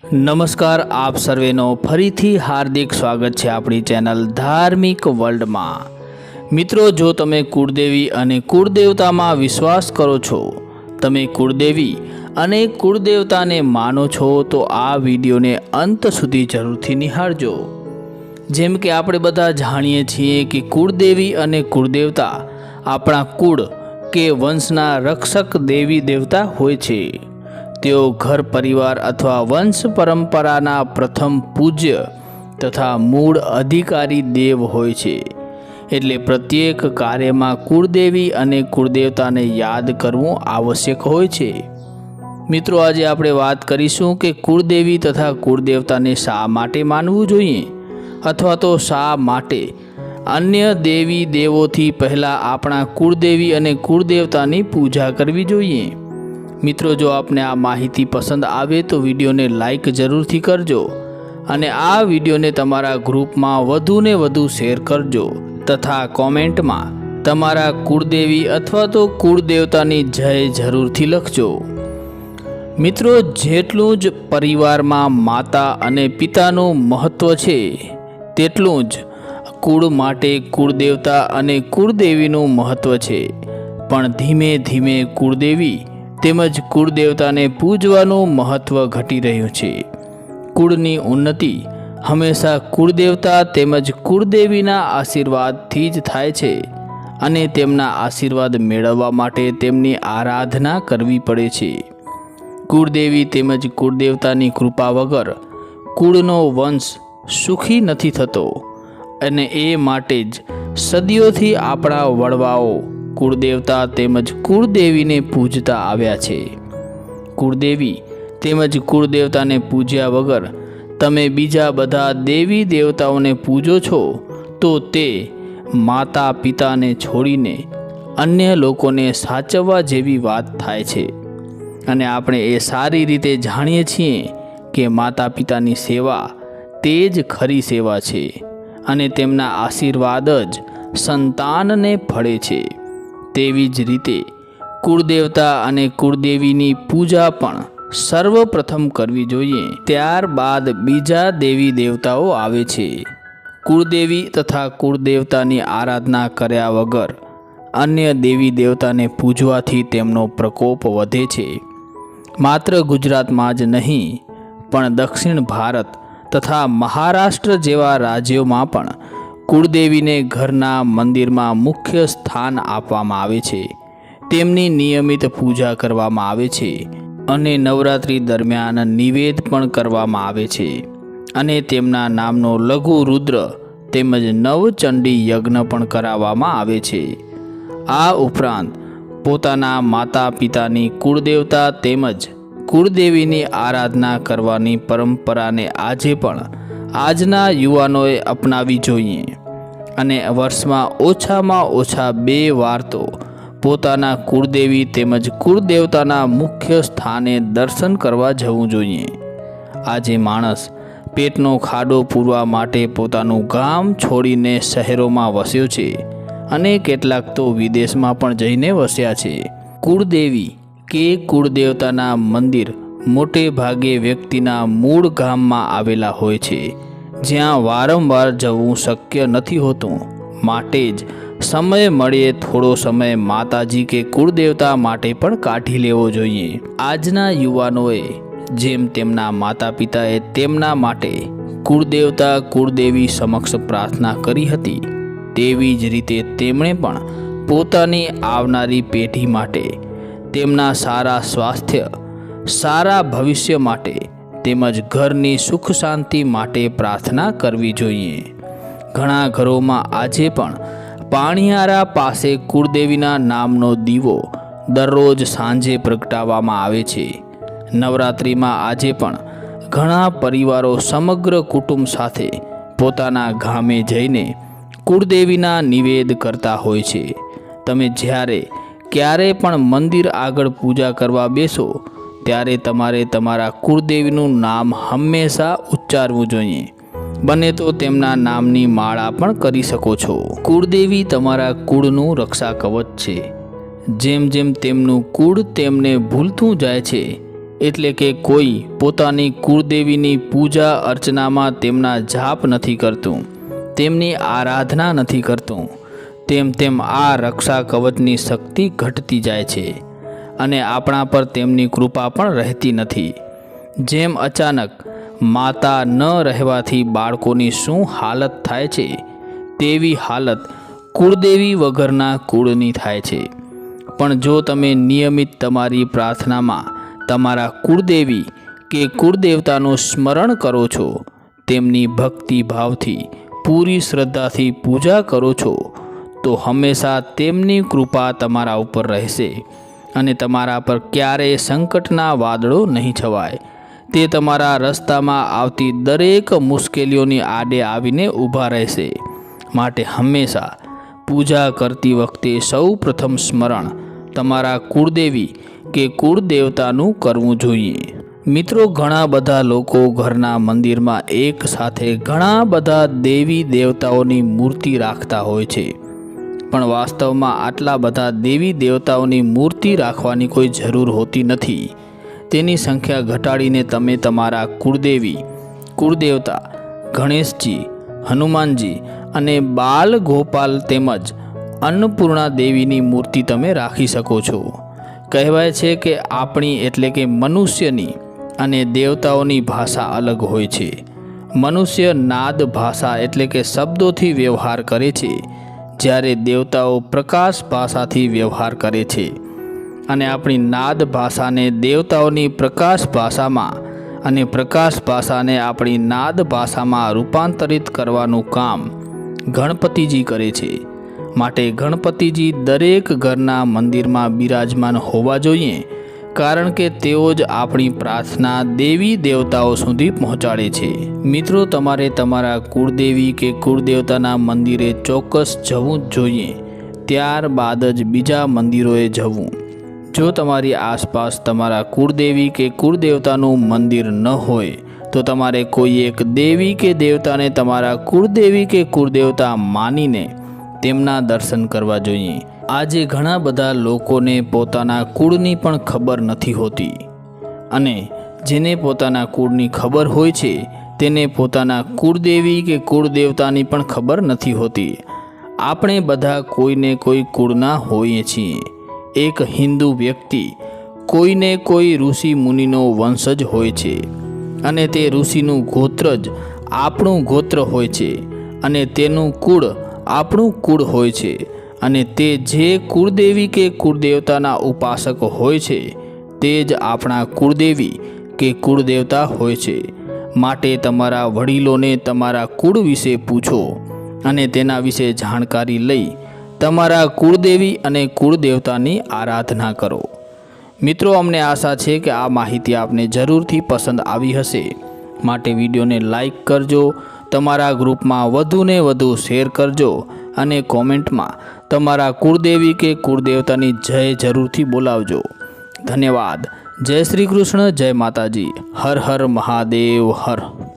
નમસ્કાર, આપ સર્વેનો ફરીથી હાર્દિક સ્વાગત છે આપણી ચેનલ ધાર્મિક વર્લ્ડમાં। મિત્રો, જો તમે કુળદેવી અને કુળદેવતામાં વિશ્વાસ કરો છો, તમે કુળદેવી અને કુળદેવતાને માનો છો, તો આ વિડીયોને અંત સુધી જરૂરથી નિહાળજો। જેમ કે આપણે બધા જાણીએ છીએ કે કુળદેવી અને કુળદેવતા આપણા કુળ કે વંશના રક્ષક દેવી દેવતા હોય છે। તેઓ ઘર પરિવાર અથવા વંશ પરંપરાના પ્રથમ પૂજ્ય તથા મૂળ અધિકારી દેવ હોય છે। એટલે પ્રત્યેક કાર્યમાં કુળદેવી અને કુળદેવતાને યાદ કરવું આવશ્યક હોય છે। મિત્રો, આજે આપણે વાત કરીશું કે કુળદેવી તથા કુળદેવતાને શા માટે માનવું જોઈએ, અથવા તો શા માટે અન્ય દેવી દેવોથી પહેલાં આપણા કુળદેવી અને કુળદેવતાની પૂજા કરવી જોઈએ। મિત્રો, જો આપને આ માહિતી પસંદ આવે તો વિડીયોને લાઈક જરૂરથી કરજો અને આ વિડીયોને તમારા ગ્રુપમાં વધુને વધુ શેર કરજો તથા કોમેન્ટમાં તમારા કુળદેવી અથવા તો કુળદેવતાની જય જરૂરથી લખજો। મિત્રો, જેટલું જ પરિવારમાં માતા અને પિતાનું મહત્ત્વ છે, તેટલું જ કુળ માટે કુળદેવતા અને કુળદેવીનું મહત્ત્વ છે। પણ ધીમે ધીમે કુળદેવી તેમજ કુળદેવતાને પૂજવાનું મહત્ત્વ ઘટી રહ્યું છે। કુળની ઉન્નતિ હંમેશા કુળદેવતા તેમજ કુળદેવીના આશીર્વાદથી જ થાય છે અને તેમના આશીર્વાદ મેળવવા માટે તેમની આરાધના કરવી પડે છે। કુળદેવી તેમજ કુળદેવતાની કૃપા વગર કુળનો વંશ સુખી નથી થતો અને એ માટે જ સદીઓથી આપણા વડવાઓ કુળદેવતા તેમજ કુળદેવીને પૂજતા આવ્યા છે। કુળદેવી તેમજ કુળદેવતાને પૂજ્યા વગર તમે બીજા બધા દેવી દેવતાઓને પૂજો છો, તો તે માતા પિતાને છોડીને અન્ય લોકોને સાચવવા જેવી વાત થાય છે। અને આપણે એ સારી રીતે જાણીએ છીએ કે માતા પિતાની સેવા તે જ ખરી સેવા છે અને તેમના આશીર્વાદ જ સંતાનને ફળે છે। તેવી જ રીતે કુળદેવતા અને કુળદેવીની પૂજા પણ સર્વપ્રથમ કરવી જોઈએ, ત્યારબાદ બીજા દેવી દેવતાઓ આવે છે। કુળદેવી તથા કુળદેવતાની આરાધના કર્યા વગર અન્ય દેવી દેવતાને પૂજવાથી તેમનો પ્રકોપ વધે છે। માત્ર ગુજરાતમાં જ નહીં, પણ દક્ષિણ ભારત તથા મહારાષ્ટ્ર જેવા રાજ્યોમાં પણ કુળદેવીને ઘરના મંદિરમાં મુખ્ય સ્થાન આપવામાં આવે છે। તેમની નિયમિત પૂજા કરવામાં આવે છે અને નવરાત્રિ દરમિયાન નિવેદ પણ કરવામાં આવે છે અને તેમના નામનો લઘુ રુદ્ર તેમજ નવચંડી યજ્ઞ પણ કરાવવામાં આવે છે। આ ઉપરાંત પોતાના માતા પિતાની કુળદેવતા તેમજ કુળદેવીની આરાધના કરવાની પરંપરાને આજે પણ આજના યુવાનોએ અપનાવી જોઈએ અને વર્ષમાં ઓછામાં ઓછા 2 વાર તો પોતાના કુળદેવી તેમજ કુળદેવતાના મુખ્ય સ્થાને દર્શન કરવા જવું જોઈએ। આજે માણસ પેટનો ખાડો પૂરવા માટે પોતાનું ગામ છોડીને શહેરોમાં વસ્યો છે અને કેટલાક તો વિદેશમાં પણ જઈને વસ્યા છે। કુળદેવી કે કુળદેવતાના મંદિર મોટે ભાગે વ્યક્તિના મૂળ ગામમાં આવેલા હોય છે, જ્યાં વારંવાર જવું શક્ય નથી હોતું। માટે જ સમય મળે થોડો સમય માતાજી કે કુળદેવતા માટે પણ કાઢી લેવો જોઈએ। આજના યુવાનોએ જેમ તેમના માતા પિતાએ તેમના માટે કુળદેવતા કુળદેવી સમક્ષ પ્રાર્થના કરી હતી, તેવી જ રીતે તેમણે પણ પોતાની આવનારી પેઢી માટે તેમના સારા સ્વાસ્થ્ય, સારા ભવિષ્ય માટે તેમજ ઘરની સુખ શાંતિ માટે પ્રાર્થના કરવી જોઈએ। ઘણા ઘરોમાં આજે પણ પાણીયારા પાસે કુળદેવીના નામનો દીવો દરરોજ સાંજે પ્રગટાવવામાં આવે છે। નવરાત્રિમાં આજે પણ ઘણા પરિવારો સમગ્ર કુટુંબ સાથે પોતાના ગામે જઈને કુળદેવીના નિવેદ કરતા હોય છે। તમે જ્યારે ક્યારે પણ મંદિર આગળ પૂજા કરવા બેસો, ત્યારે તમારે તમારા કુળદેવીનું નામ હંમેશા ઉચ્ચારવું જોઈએ। બને તો તેમના નામની માળા પણ કરી શકો છો। કુળદેવી તમારા કુળનું રક્ષા કવચ છે। જેમ જેમ તેમનું કુળ તેમને ભૂલતું જાય છે, એટલે કે કોઈ પોતાની કુળદેવીની પૂજા અર્ચનામાં તેમના જાપ નથી કરતું, તેમની આરાધના નથી કરતું, તેમ તેમ આ રક્ષા કવચની શક્તિ ઘટતી જાય છે અને આપણા પર તેમની કૃપા પણ રહેતી નથી. જેમ અચાનક માતા ન રહેવાથી બાળકોની શું હાલત થાય છે, તેવી હાલત કુળદેવી વગરના કુળની થાય છે. પણ જો તમે નિયમિત તમારી પ્રાર્થનામાં તમારા કુળદેવી કે કુળદેવતાનું સ્મરણ કરો છો, તેમની ભક્તિ ભાવથી પૂરી શ્રદ્ધાથી પૂજા કરો છો, તો હંમેશા તેમની કૃપા તમારા ઉપર રહેશે અને તમારા પર ક્યારેય સંકટના વાદળો નહીં છવાય. તે તમારા રસ્તામાં આવતી દરેક મુશ્કેલીઓની આડે આવીને ઊભા રહેશે. માટે હંમેશા પૂજા કરતી વખતે સૌ પ્રથમ સ્મરણ તમારા કુળદેવી કે કુળદેવતાનું કરવું જોઈએ. મિત્રો, ઘણા બધા લોકો ઘરના મંદિરમાં એક સાથે ઘણા બધા દેવી દેવતાઓની મૂર્તિ રાખતા હોય છે, પણ વાસ્તવમાં આટલા બધા દેવી દેવતાઓની મૂર્તિ રાખવાની કોઈ જરૂર હોતી નથી. તેની સંખ્યા ઘટાડીને તમે તમારા કુળદેવી, કુળદેવતા, ગણેશજી, હનુમાનજી અને બાલ ગોપાલ તેમજ અન્નપૂર્ણા દેવીની મૂર્તિ તમે રાખી શકો છો. કહેવાય છે કે આપણી એટલે કે મનુષ્યની અને દેવતાઓની ભાષા અલગ હોય છે. મનુષ્ય નાદ ભાષા એટલે કે શબ્દોથી વ્યવહાર કરે છે, જ્યારે દેવતાઓ પ્રકાશ ભાષાથી વ્યવહાર કરે છે. અને આપણી નાદ ભાષાને દેવતાઓની પ્રકાશ ભાષામાં અને પ્રકાશ ભાષાને આપણી નાદ ભાષામાં રૂપાંતરિત કરવાનું કામ ગણપતિજી કરે છે. માટે ગણપતિજી દરેક ઘરના મંદિરમાં બિરાજમાન હોવા જોઈએ, કારણ કે તેઓ જ આપણી પ્રાર્થના દેવી દેવતાઓ સુધી પહોંચાડે છે. મિત્રો, તમારે તમારા કુળદેવી કે કુળદેવતાના મંદિરે ચોક્કસ જવું જ જોઈએ, ત્યારબાદ જ બીજા મંદિરોએ જવું. જો તમારી આસપાસ તમારા કુળદેવી કે કુળદેવતાનું મંદિર ન હોય તો તમારે કોઈ એક દેવી કે દેવતાને તમારા કુળદેવી કે કુળદેવતા માનીને તેમના દર્શન કરવા જોઈએ. આજે ઘણા બધા લોકોને પોતાના કુળની પણ ખબર નથી હોતી, અને જેને પોતાના કુળની ખબર હોય છે તેને પોતાના કુળદેવી કે કુળદેવતાની પણ ખબર નથી હોતી. આપણે બધા કોઈને કોઈ કુળના હોઈએ છીએ. એક હિન્દુ વ્યક્તિ કોઈને કોઈ ઋષિ મુનિનો વંશજ હોય છે, અને તે ઋષિનું ગોત્ર જ આપણું ગોત્ર હોય છે, અને તેનું કુળ આપણું કુળ હોય છે, અને તે જે કુળદેવી કે કુળદેવતાના ઉપાસક હોય છે તે જ આપણા કુળદેવી કે કુળદેવતા હોય છે. માટે તમારા વડીલોને તમારા કુળ વિશે પૂછો અને તેના વિશે જાણકારી લઈ તમારા કુળદેવી અને કુળદેવતાની આરાધના કરો. મિત્રો, અમને આશા છે કે આ માહિતી આપને જરૂરથી પસંદ આવી હશે. માટે વિડીયોને લાઈક કરજો, તમારા ગ્રુપમાં વધુને વધુ શેર કરજો અને કોમેન્ટમાં તમારા કુળદેવી કે કુળદેવતાની જય જરૂરથી બોલાવજો. ધન્યવાદ. જય શ્રી કૃષ્ણ. જય માતાજી. હર હર મહાદેવ. હર.